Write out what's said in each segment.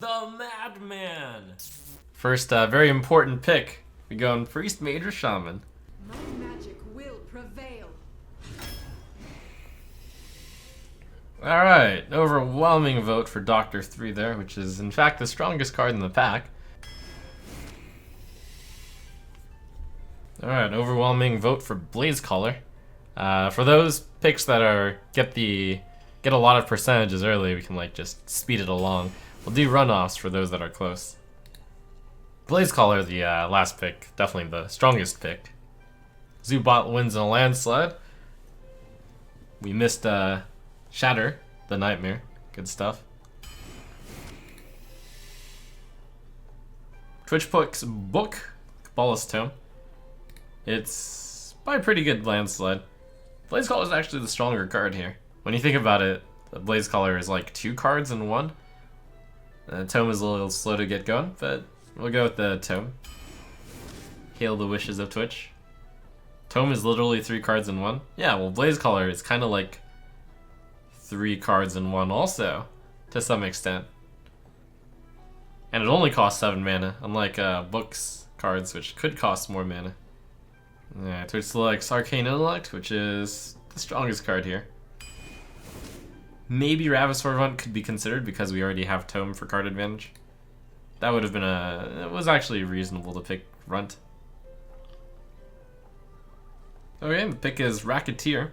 The Madman! First, very important pick. We go on Priest, Mage, or Shaman. My magic will prevail. Alright, overwhelming vote for Doctor 3 there, which is in fact the strongest card in the pack. Alright, overwhelming vote for Blaze Caller. For those picks that get a lot of percentages early, we can like just speed it along. We'll do runoffs for those that are close. Blaze Caller, the last pick, definitely the strongest pick. Zubot wins in a landslide. We missed Shatter, the Nightmare. Good stuff. Twitch picks Book, Kabbalah's Tome. It's by a pretty good landslide. Blaze Caller is actually the stronger card here. When you think about it, the Blaze Caller is like 2 cards in 1. Tome is a little slow to get going, but we'll go with the Tome. Hail the wishes of Twitch. Tome is literally 3 cards in 1. Yeah, well, Blaze Caller is kind of like 3 cards in 1 also, to some extent. And it only costs 7 mana, unlike Book's cards, which could cost more mana. Yeah, Twitch selects Arcane Intellect, which is the strongest card here. Maybe Ravisor Runt could be considered because we already have Tome for card advantage. That would have been it was actually reasonable to pick Runt. Okay, the pick is Racketeer.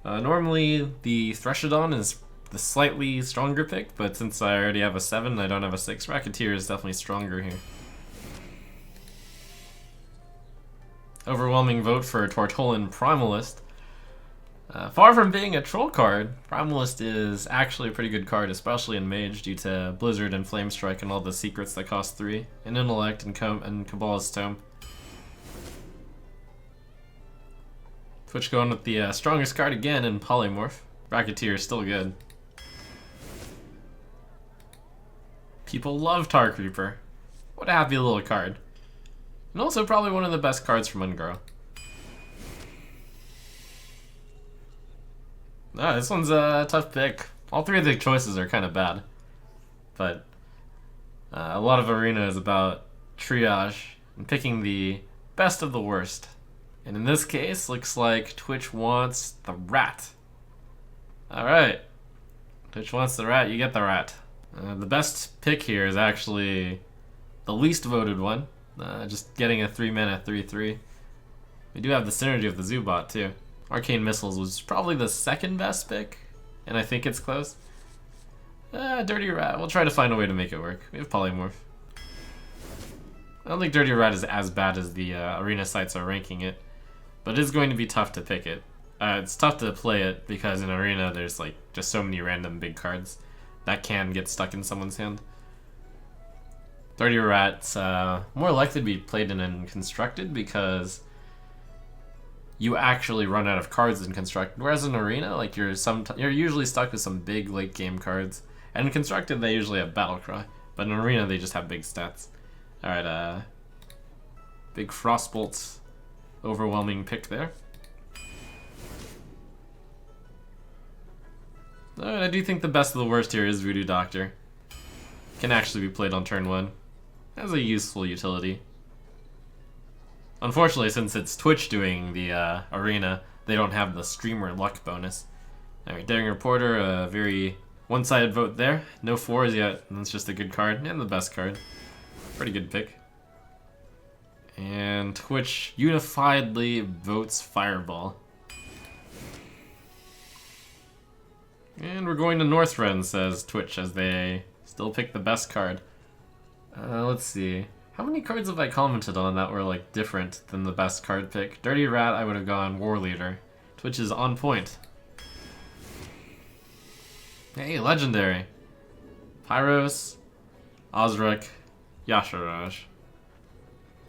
Normally the Threshodon is the slightly stronger pick, but since I already have a 7 and I don't have a 6, Racketeer is definitely stronger here. Overwhelming vote for Tortolan Primalist. Far from being a troll card, Primalist is actually a pretty good card, especially in Mage, due to Blizzard and Flame Strike and all the secrets that cost 3, and Intellect and Kabbalah's Tome. Twitch going with the strongest card again in Polymorph. Racketeer is still good. People love Tar Creeper. What a happy little card. And also probably one of the best cards from Ungro. This one's a tough pick. All 3 of the choices are kind of bad. But a lot of Arena is about triage and picking the best of the worst. And in this case, looks like Twitch wants the Rat. Alright. Twitch wants the Rat, you get the Rat. The best pick here is actually the least voted one. Just getting a 3-mana 3/3. We do have the synergy of the Zubot too. Arcane Missiles was probably the 2nd best pick, and I think it's close. Dirty Rat, we'll try to find a way to make it work. We have Polymorph. I don't think Dirty Rat is as bad as the Arena sites are ranking it, but it is going to be tough to pick it. It's tough to play it because in Arena there's like just so many random big cards that can get stuck in someone's hand. Dirty Rat's more likely to be played in Constructed because you actually run out of cards in Constructed, whereas in Arena, like you're usually stuck with some big late game cards, and in Constructed they usually have Battlecry, but in Arena they just have big stats. Alright, big Frostbolt, overwhelming pick there. Alright, I do think the best of the worst here is Voodoo Doctor. Can actually be played on turn 1. Has a useful utility. Unfortunately, since it's Twitch doing the Arena, they don't have the streamer luck bonus. Alright, Daring Reporter, a very one-sided vote there. No 4s yet, and it's just a good card, and the best card. Pretty good pick. And Twitch unifiedly votes Fireball. And we're going to Northrend, says Twitch, as they still pick the best card. Let's see. How many cards have I commented on that were like different than the best card pick? Dirty Rat, I would have gone War Leader. Twitch is on point. Hey, Legendary. Pyros, Ozrek, Yasharaj.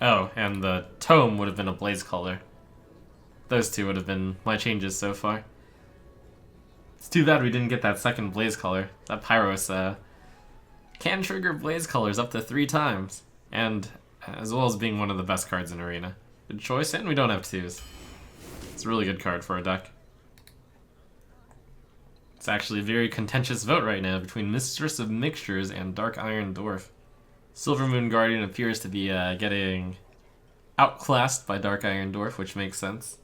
Oh, and the Tome would have been a Blaze Caller. Those 2 would have been my changes so far. It's too bad we didn't get that 2nd Blaze Caller. That Pyros can trigger Blaze Colors up to 3 times, and as well as being one of the best cards in Arena. Good choice, and we don't have 2s. It's a really good card for a deck. It's actually a very contentious vote right now between Mistress of Mixtures and Dark Iron Dwarf. Silver Moon Guardian appears to be getting outclassed by Dark Iron Dwarf, which makes sense.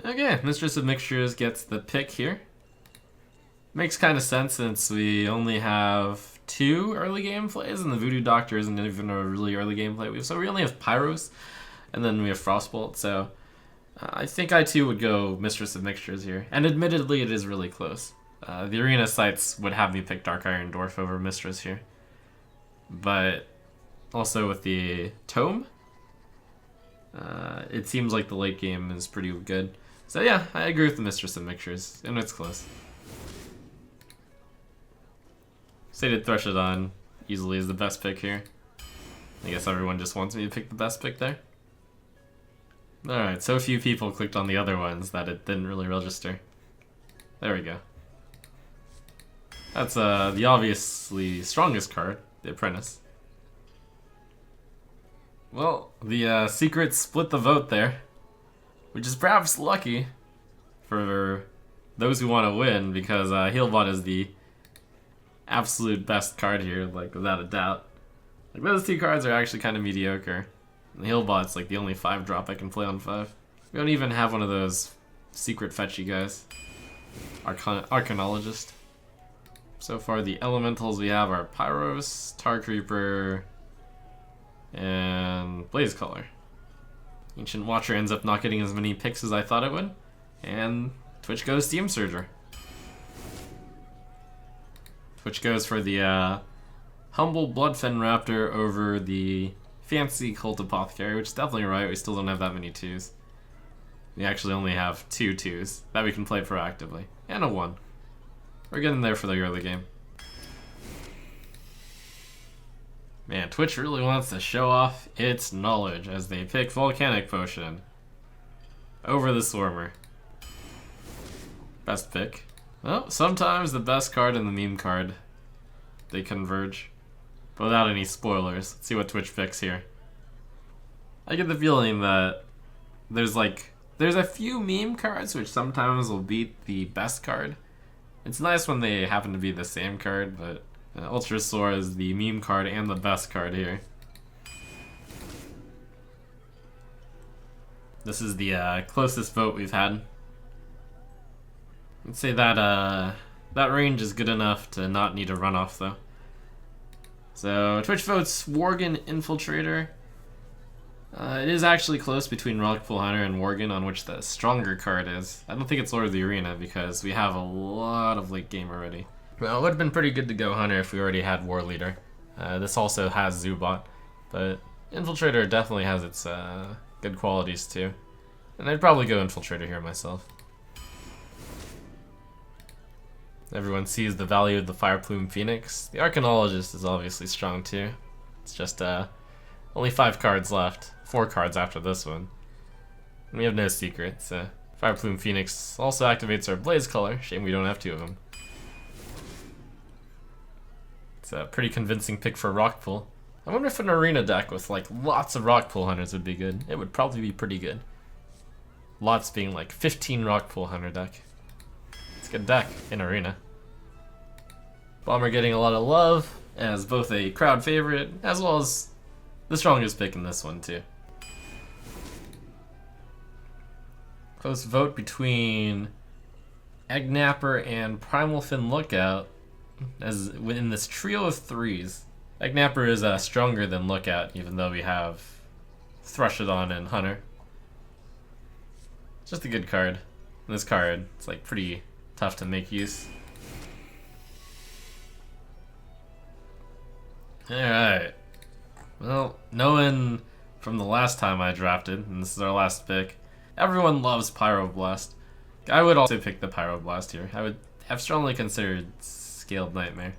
Okay, Mistress of Mixtures gets the pick here. Makes kind of sense since we only have 2 early game plays and the Voodoo Doctor isn't even a really early game play. So we only have Pyros and then we have Frostbolt, so I think I too would go Mistress of Mixtures here. And admittedly, it is really close. The arena sites would have me pick Dark Iron Dwarf over Mistress here. But also with the Tome, it seems like the late game is pretty good. So yeah, I agree with the Mistress of Mixtures, and it's close. Sated Threshodon easily is the best pick here. I guess everyone just wants me to pick the best pick there. Alright, so few people clicked on the other ones that it didn't really register. There we go. That's the obviously strongest card, the Apprentice. Well, the Secrets split the vote there, which is perhaps lucky for those who want to win, because Healbot is the absolute best card here, like without a doubt. Like those 2 cards are actually kind of mediocre. The Healbot's like the only 5-drop I can play on 5. We don't even have one of those secret fetchy guys. Arcanologist. So far the elementals we have are Pyros, Tar Creeper, and Blaze Color. Ancient Watcher ends up not getting as many picks as I thought it would. And Twitch goes Steam Surger. Twitch goes for the humble Bloodfen Raptor over the fancy Cult Apothecary, which is definitely right. We still don't have that many 2s. We actually only have 2 2s that we can play proactively. And a 1. We're getting there for the early game. Man, Twitch really wants to show off its knowledge as they pick Volcanic Potion over the Swarmer. Best pick. Well, sometimes the best card and the meme card, they converge. But without any spoilers, let's see what Twitch picks here. I get the feeling that there's a few meme cards which sometimes will beat the best card. It's nice when they happen to be the same card, but Ultrasaur is the meme card and the best card here. This is the closest vote we've had. I'd say that that range is good enough to not need a runoff though. So Twitch votes Worgen Infiltrator. It is actually close between Rockpool Hunter and Worgen on which the stronger card is. I don't think it's Lord of the Arena because we have a lot of late game already. Well, it would have been pretty good to go Hunter if we already had War Leader. This also has Zubot, but Infiltrator definitely has its good qualities too. And I'd probably go Infiltrator here myself. Everyone sees the value of the Fireplume Phoenix. The Arcanologist is obviously strong too. It's just only 5 cards left. 4 cards after this one. And we have no secrets. Fireplume Phoenix also activates our Blaze Color. Shame we don't have 2 of them. It's a pretty convincing pick for Rockpool. I wonder if an arena deck with like lots of Rockpool Hunters would be good. It would probably be pretty good. Lots being like 15 Rockpool Hunter deck. It's a good deck in arena. Bomber getting a lot of love as both a crowd favorite as well as the strongest pick in this one too. Close vote between Eggnapper and Primal Fin Lookout as in this trio of 3s. Eggnapper is stronger than Lookout even though we have Threshodon and Hunter. It's just a good card. And this card, it's like pretty tough to make use. Alright. Well, knowing from the last time I drafted, and this is our last pick, everyone loves Pyroblast. I would also pick the Pyroblast here. I would have strongly considered Scaled Nightmare,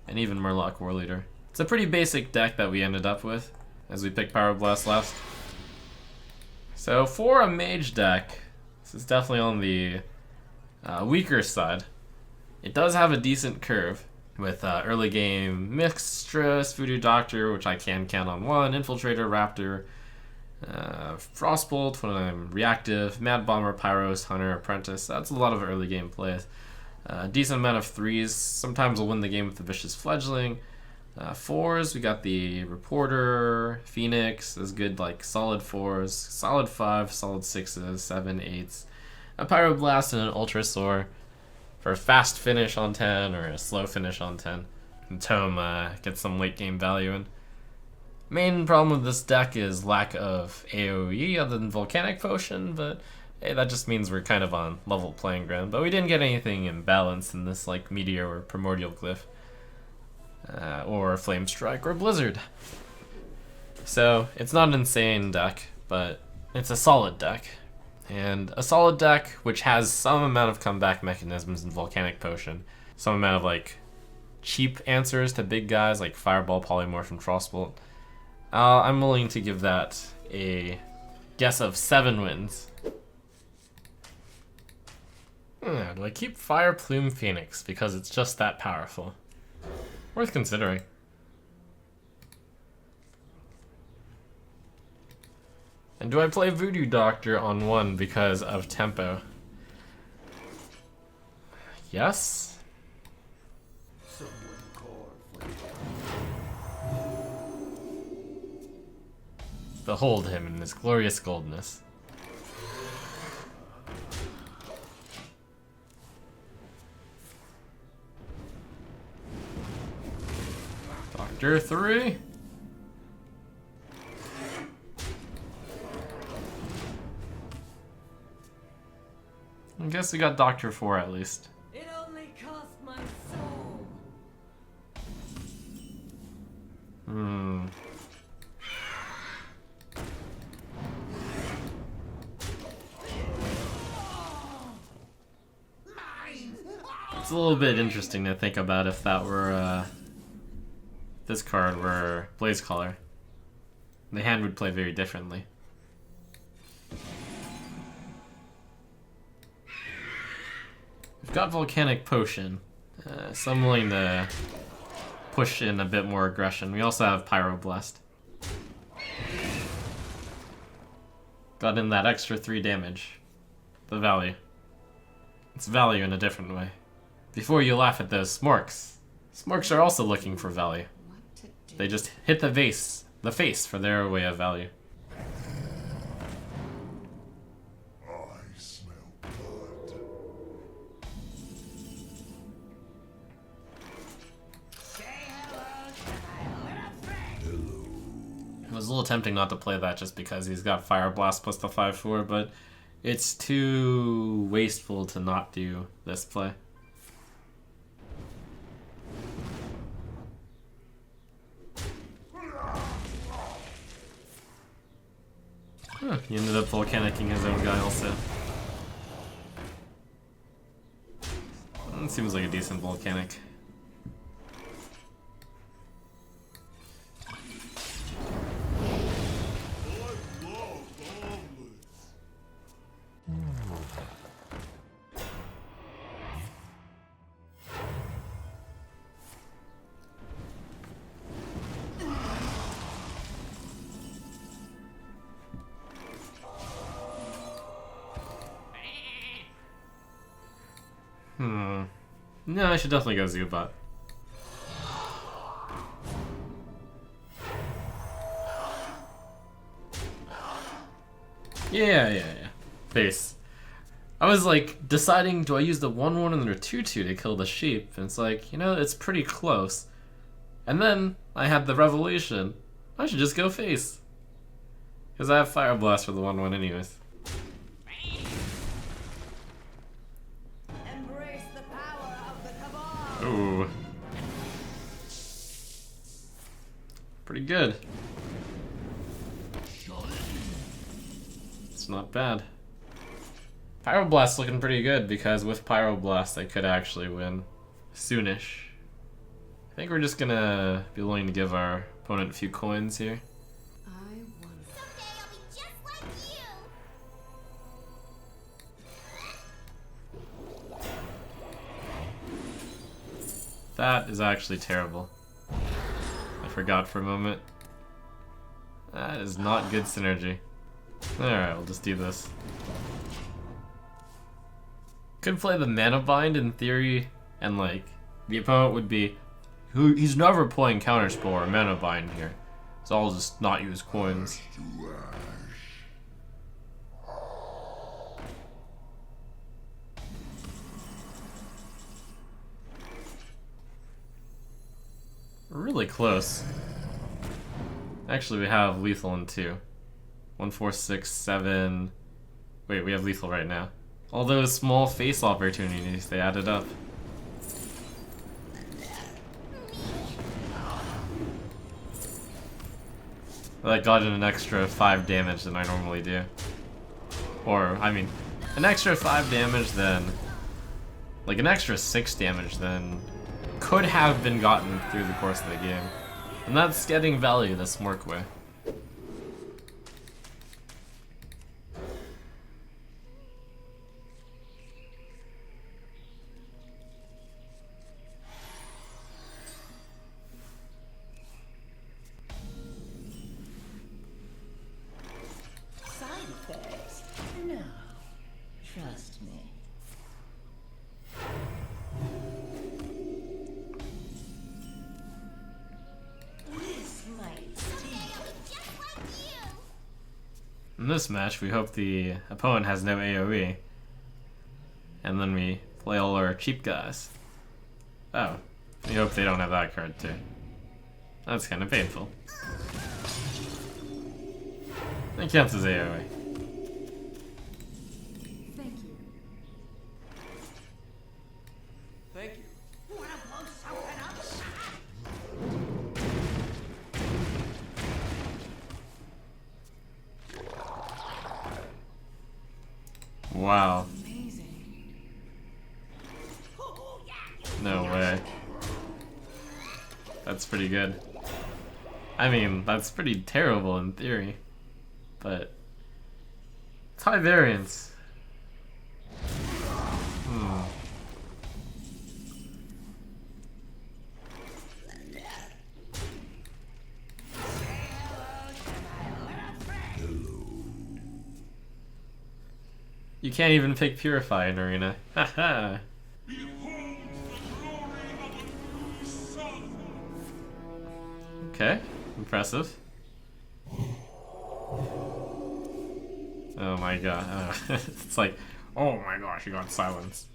and even Murloc War Leader. It's a pretty basic deck that we ended up with, as we picked Pyroblast last. So for a Mage deck, this is definitely on the weaker side. It does have a decent curve, with early game Mistress, Voodoo Doctor, which I can count on 1, Infiltrator, Raptor, Frostbolt when I'm reactive, Mad Bomber, Pyros, Hunter, Apprentice. That's a lot of early game plays. Decent amount of 3s. Sometimes we'll win the game with the Vicious Fledgling. 4s, we got the Reporter, Phoenix, is good, like solid 4s, solid 5, solid 6s, 7, 8s. A Pyroblast and an Ultrasaur for a fast finish on 10 or a slow finish on 10. And Tome gets some late game value in. Main problem with this deck is lack of AoE other than Volcanic Potion, but hey, that just means we're kind of on level playing ground. But we didn't get anything imbalanced in this like Meteor or Primordial Glyph. Or Flame Strike or Blizzard. So it's not an insane deck, but it's a solid deck. And a solid deck which has some amount of comeback mechanisms in Volcanic Potion, some amount of like cheap answers to big guys like Fireball, Polymorph, and Frostbolt. I'm willing to give that a guess of 7 wins. Do I keep Fire Plume Phoenix because it's just that powerful? Worth considering. And do I play Voodoo Doctor on 1 because of tempo? Yes? Behold him in his glorious goldness. Doctor 3. I guess we got Doctor 4 at least. It only cost my soul. It's a little bit interesting to think about if that were this card were Blaze Caller. The hand would play very differently. We've got Volcanic Potion, so I'm willing to push in a bit more aggression. We also have Pyroblast. Got in that extra 3 damage. The value. It's value in a different way. Before you laugh at those Smorks. Smorks are also looking for value. They just hit the face for their way of value. I smell blood. It was a little tempting not to play that just because he's got Fire Blast plus the 5/4, but it's too wasteful to not do this play. Huh, he ended up volcanicking his own guy also. Seems like a decent volcanic. No, I should definitely go Zubat. Yeah. Face. I was like deciding, do I use the 1/1 and the 2/2 to kill the sheep? And it's like, you know, it's pretty close. And then I had the revelation, I should just go face. Because I have Fire Blast for the 1/1 anyways. Embrace the power of the Cabal. Ooh. Pretty good. It's not bad. Pyroblast's looking pretty good because with Pyroblast I could actually win soonish. I think we're just gonna be willing to give our opponent a few coins here. I won. Someday I'll be just like you. That is actually terrible. I forgot for a moment. That is not good synergy. Alright, we'll just do this. Could play the Mana Bind in theory, and like the opponent would be, he's never playing Counterspell or Mana Bind here, so I'll just not use coins. Really close. Actually, we have lethal in 2. 1, 4, 6, 7. Wait, we have lethal right now. All those small face opportunities, they added up. That got an extra 5 damage than I normally do. Or, I mean, an extra 5 damage than... like an extra 6 damage than could have been gotten through the course of the game. And that's getting value the smart way. Side effects? No. Trust me. This might sting. Just like you. In this match, we hope the opponent has no AoE. And then we play all our cheap guys. Oh, we hope they don't have that card too. That's kind of painful. That counts as AoE. Thank you. Thank you. Wanna blow something up? Wow. Amazing. No way. That's pretty good. I mean, that's pretty terrible in theory. But it's high variance. You can't even pick Purify in Arena. Haha. Okay, impressive. Oh my god. It's like, oh my gosh, you got silence.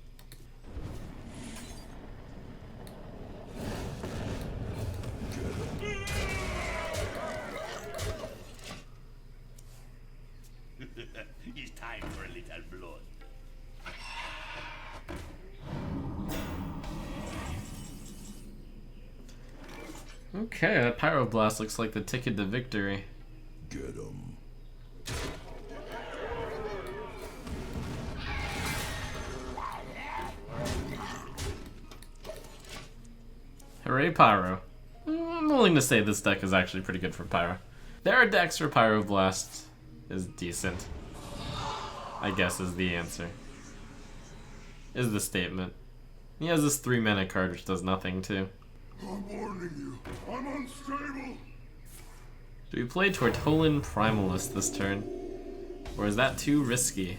It's time for a little blood. Okay, that Pyroblast looks like the ticket to victory. Get 'em. Hooray, Pyro. I'm willing to say this deck is actually pretty good for Pyro. There are decks where Pyroblast is decent, I guess is the answer. Is the statement. He has this 3 mana card which does nothing too. I'm warning you. I'm unstable. Do we play Tortollan Primalist this turn? Or is that too risky?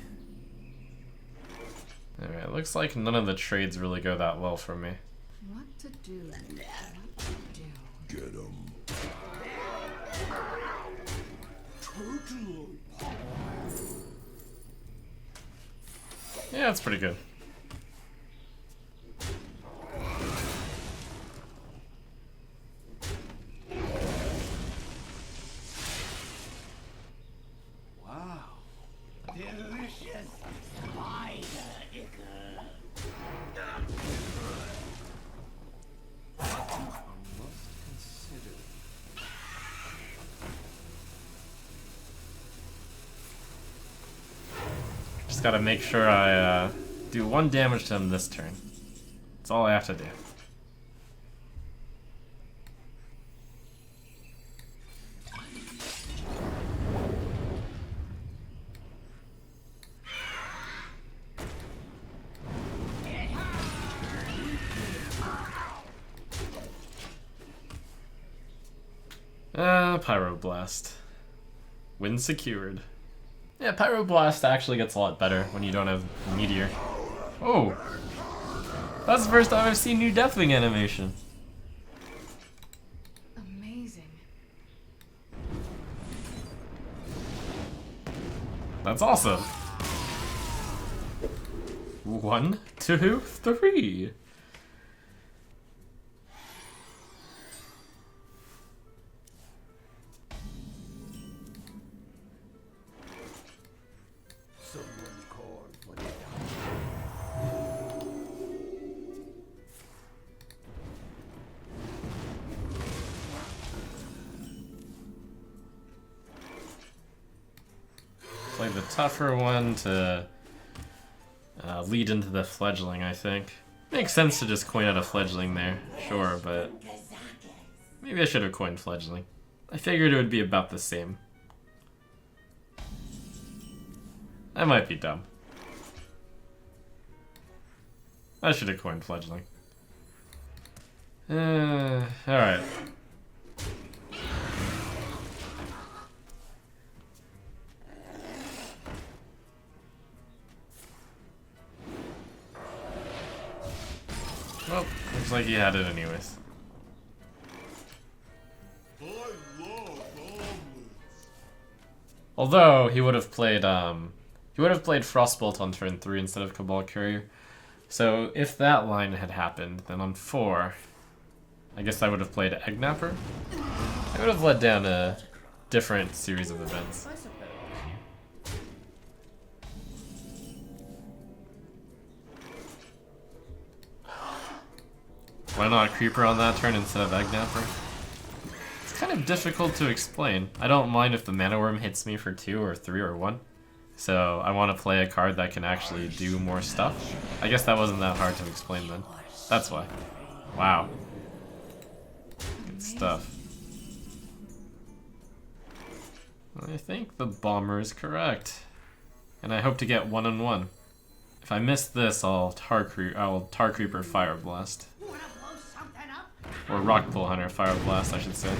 Alright, looks like none of the trades really go that well for me. What to do? What to do? Get 'em. Yeah, that's pretty good. Wow. Delicious spider ichor. Just gotta make sure I do 1 damage to him this turn. That's all I have to do. Pyroblast. Win secured. Yeah, Pyroblast actually gets a lot better when you don't have Meteor. Oh! That's the first time I've seen new Deathwing animation. Amazing. That's awesome. 1, 2, 3. Someone called for the Play the tougher one to lead into the fledgling, I think. Makes sense to just coin out a fledgling there, sure, but maybe I should have coined fledgling. I figured it would be about the same. I might be dumb. I should have coined fledgling. Alright. Well, looks like he had it anyways. I love omelets. Although he would have played Frostbolt on turn 3 instead of Cabal Courier. So if that line had happened, then on 4, I guess I would have played Eggnapper. I would have led down a different series of events. I suppose. Why not Creeper on that turn instead of Eggnapper? It's kind of difficult to explain. I don't mind if the Mana Worm hits me for 2 or 3 or 1. So I want to play a card that can actually do more stuff. I guess that wasn't that hard to explain then. That's why. Wow. Good stuff. I think the Bomber is correct. And I hope to get 1-on-1. If I miss this, I'll Tar Creeper Fire Blast. Wanna blow something up? Or Rockpool Hunter Fire Blast, I should say.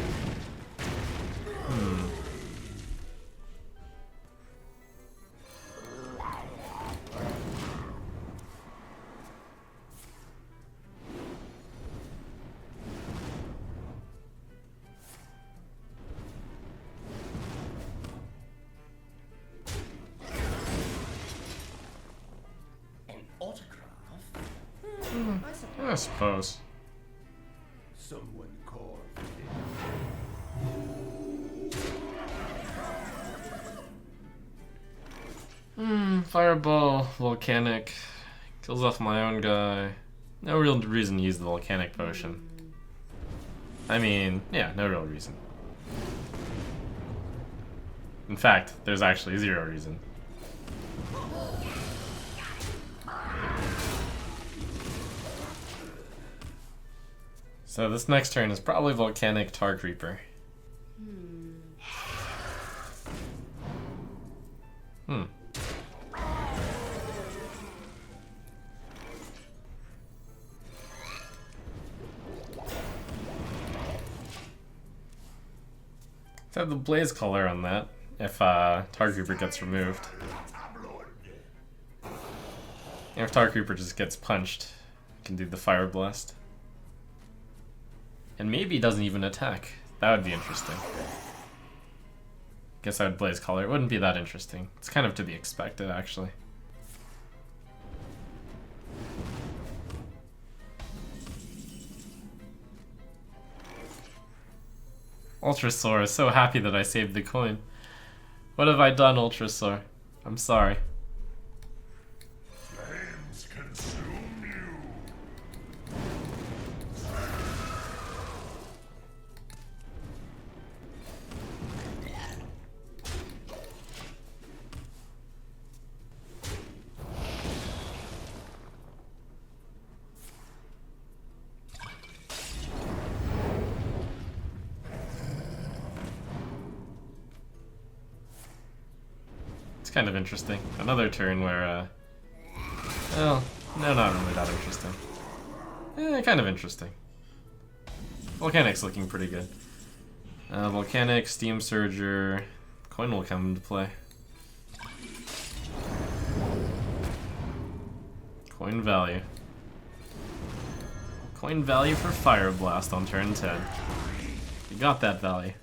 An autograph? I suppose. I suppose. Someone called for the Fireball, Volcanic, kills off my own guy. No real reason to use the Volcanic Potion. I mean, yeah, no real reason. In fact, there's actually 0 reason. So this next turn is probably Volcanic Tar Creeper. Let's have the Blaze Color on that, if Tar Creeper gets removed. And if Tar Creeper just gets punched, you can do the Fire Blast. And maybe doesn't even attack. That would be interesting. Guess I would Blaze Color. It wouldn't be that interesting. It's kind of to be expected, actually. Ultrasaur is so happy that I saved the coin. What have I done, Ultrasaur? I'm sorry. flames consume you. It's kind of interesting. Another turn where, well, no, not really that interesting. Kind of interesting. Volcanic's looking pretty good. Volcanic, Steam Surger, coin will come into play. Coin value. Coin value for Fire Blast on turn 10. You got that value.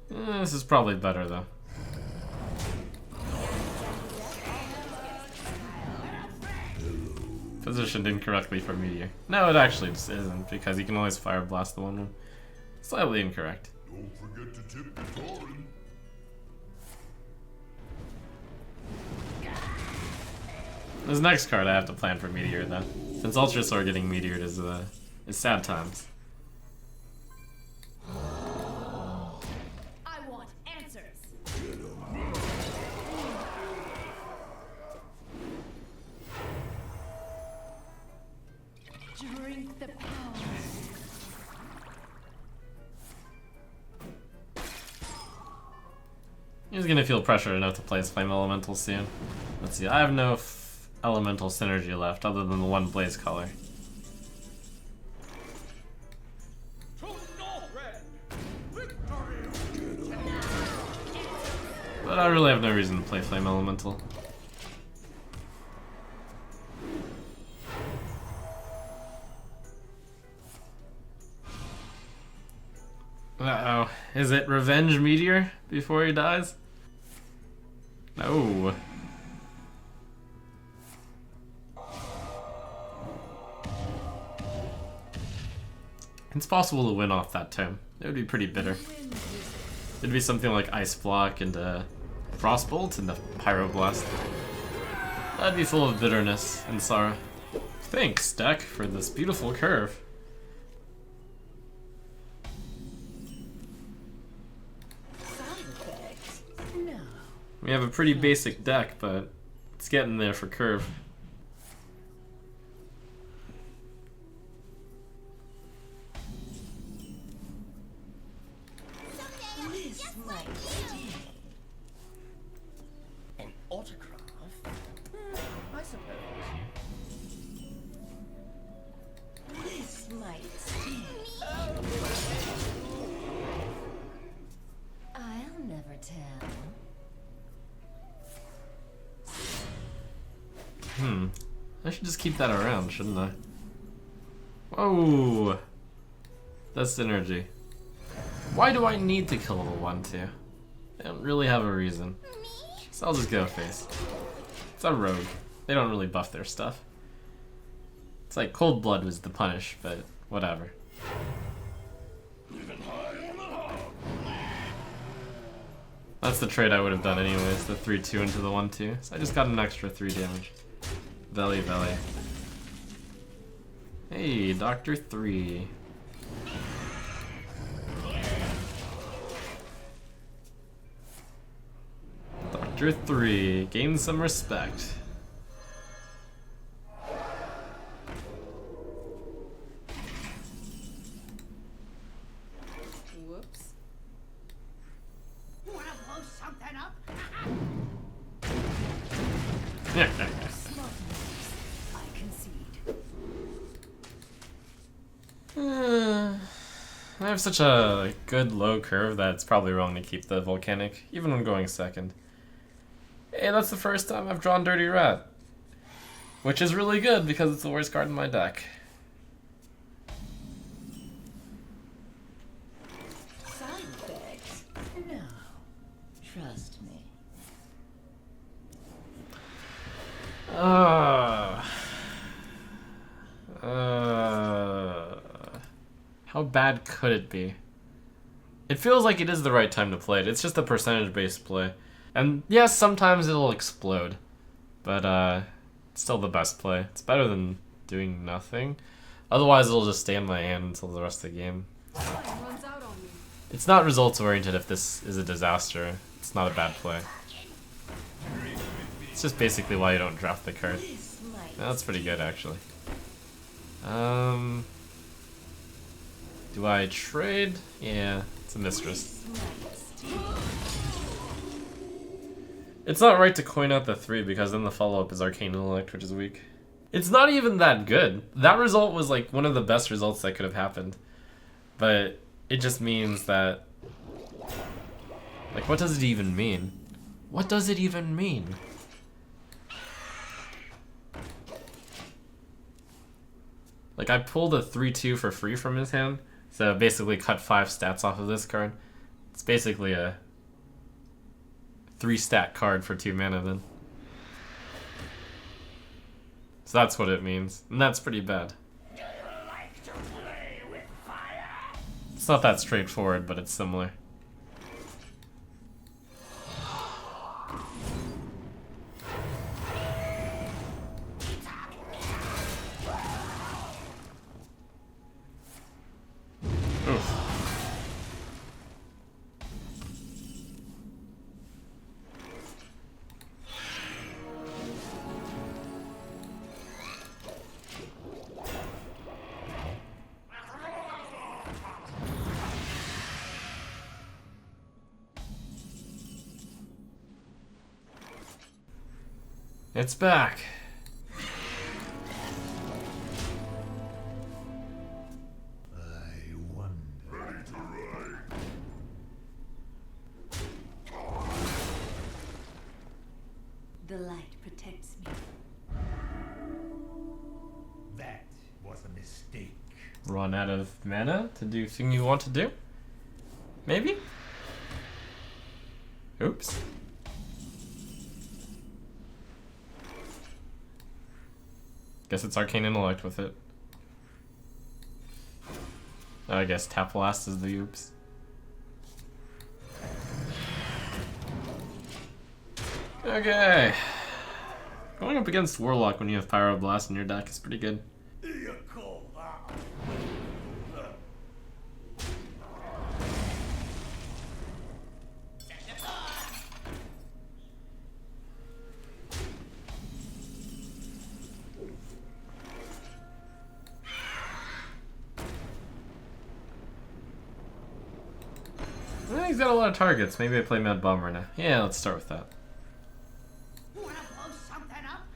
This is probably better though. Positioned incorrectly for Meteor. No, it actually just isn't, because you can always Fire Blast the 1-1. Slightly incorrect. Don't forget to tip the Torin. This next card I have to plan for Meteor though. Since Ultrasaur getting Meteored is sad times. I want answers. Drink the power. He's gonna feel pressure enough to play his Flame Elemental soon. Let's see, I have no Elemental synergy left other than the one Blaze color. But I really have no reason to play Flame Elemental. Uh-oh. Is it Revenge Meteor before he dies? No. It's possible to win off that tome. It would be pretty bitter. It'd be something like Ice Block and Frostbolt and the Pyroblast. That'd be full of bitterness and sorrow. Thanks, deck, for this beautiful curve. No. We have a pretty basic deck, but it's getting there for curve. This might sting. An autograph? I suppose. This might sting. I'll never tell. I should just keep that around, shouldn't I? Whoa! That's synergy. Why do I need to kill the 1-2? I don't really have a reason. So I'll just go face. It's a rogue. They don't really buff their stuff. It's like Cold Blood was the punish, but whatever. That's the trade I would have done anyways, the 3-2 into the 1-2. So I just got an extra 3 damage. Valley. Hey, Dr. 3. Dr. 3, gain some respect. Whoops. Wanna blow something up? I concede. I have such a good low curve that it's probably wrong to keep the Volcanic, even when going second. Hey, that's the first time I've drawn Dirty Rat. Which is really good because it's the worst card in my deck. Side effects? No. Trust me. How bad could it be? It feels like it is the right time to play it. It's just a percentage-based play. And yes, sometimes it'll explode. But it's still the best play. It's better than doing nothing. Otherwise, it'll just stay in my hand until the rest of the game. Time runs out on me. It's not results-oriented if this is a disaster. It's not a bad play. It's just basically why you don't draft the card. This might That's pretty good, actually. Do I trade? Yeah, it's a mistress. It's not right to coin out the 3 because then the follow-up is Arcane Intellect, which is weak. It's not even that good. That result was like one of the best results that could have happened. But it just means that... Like, what does it even mean? What does it even mean? Like, I pulled a 3-2 for free from his hand, so basically cut 5 stats off of this card. It's basically a 3-stat card for 2 mana then. So that's what it means, and that's pretty bad. Do you like to play with fire? It's not that straightforward, but it's similar. Oof. It's back. I wonder. Ready to ride. The light protects me. That was a mistake. Run out of mana to do thing you want to do? Maybe? Oops. Guess it's Arcane Intellect with it. Oh, I guess Tap Blast is the oops. Okay. Going up against Warlock when you have Pyroblast in your deck is pretty good. You call that? He's got a lot of targets. Maybe I play Mad Bomber now. Yeah, let's start with that. Wanna blow something up?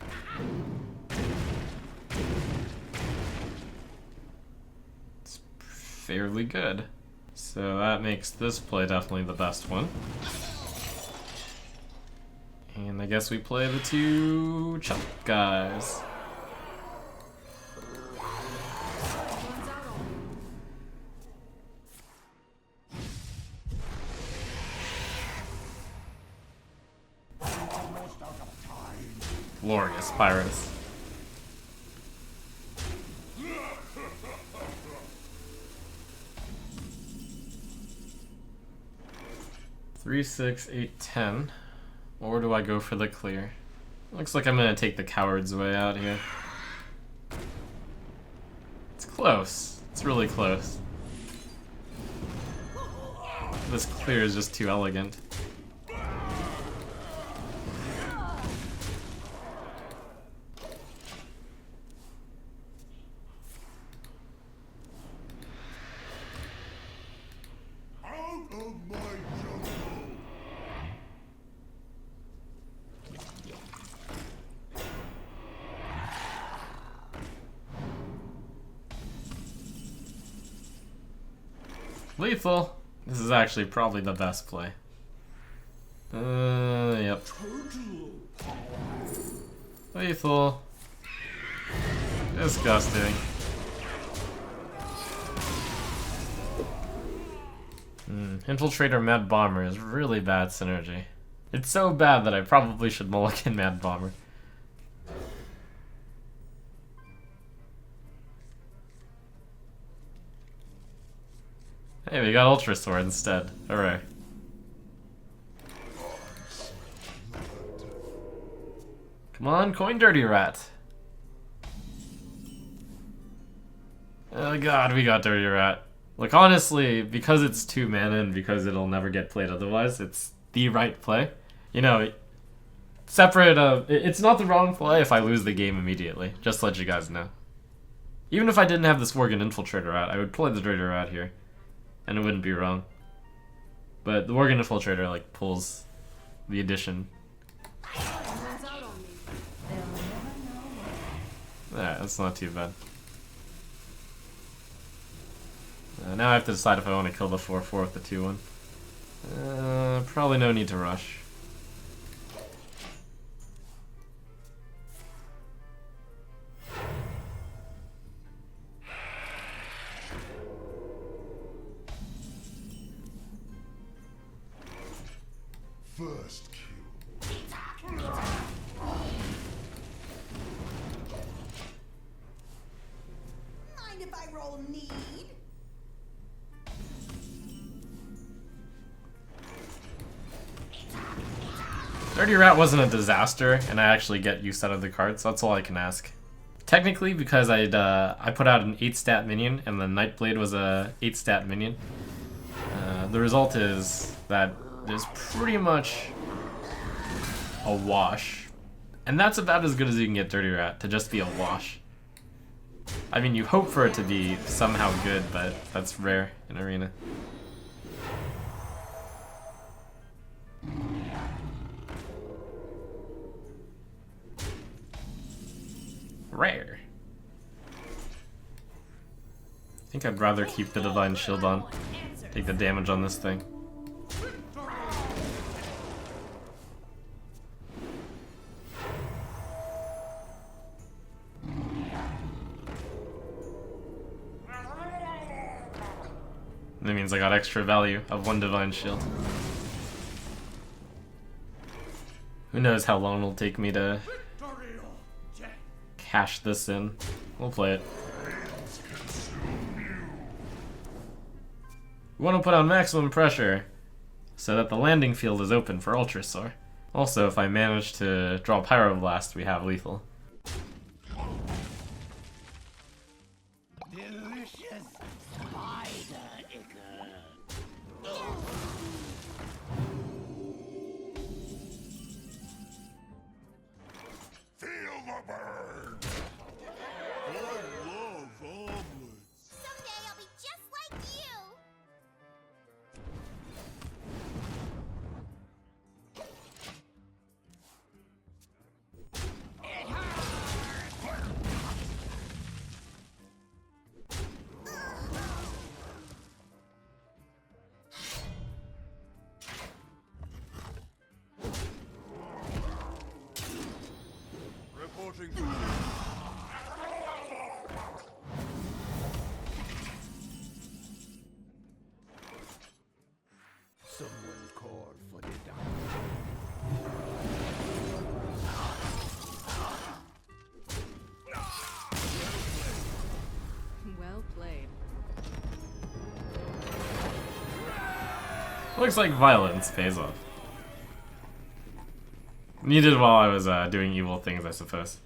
It's fairly good. So that makes this play definitely the best one. And I guess we play the 2 chump guys. Runs out on me. Almost out of time. Glorious Pyrus. Three, 6, 8, 10. Or do I go for the clear? Looks like I'm gonna take the coward's way out here. It's close. It's really close. This clear is just too elegant. Out of my jungle. Lethal. This is actually probably the best play. Yep. Lethal. Disgusting. Infiltrator Mad Bomber is really bad synergy. It's so bad that I probably should mulligan Mad Bomber. Hey, we got Ultra Sword instead. Hooray. Come on, coin Dirty Rat. Oh god, we got Dirty Rat. Like, honestly, because it's 2 mana and because it'll never get played otherwise, it's the right play. You know, separate of... It's not the wrong play if I lose the game immediately. Just to let you guys know. Even if I didn't have this Worgen Infiltrator out, I would play the Dirty Rat here. And it wouldn't be wrong. But the Worgen Infiltrator, like, pulls the addition. Runs out on me. They'll never know Alright, that's not too bad. Now I have to decide if I want to kill the 4-4 with the 2-1. Probably no need to rush. First kill. Mind if I roll need? Dirty Rat wasn't a disaster, and I actually get use out of the cards, so that's all I can ask. Technically, because I put out an 8-stat minion, and the Nightblade was a 8-stat minion, the result is that it's pretty much a wash. And that's about as good as you can get Dirty Rat, to just be a wash. I mean, you hope for it to be somehow good, but that's rare in Arena. Rare. I think I'd rather keep the Divine Shield on. Take the damage on this thing. That means I got extra value of 1 Divine Shield. Who knows how long it'll take me to cash this in. We'll play it. We want to put on maximum pressure so that the landing field is open for Ultrasaur. Also, if I manage to draw Pyroblast, we have lethal. Delicious spider ichor. Feel the burn! I love omelets. Someday I'll be just like you. Reporting. Someone called for the doctor. Well played. Looks like violence pays off. Needed while I was doing evil things, I suppose.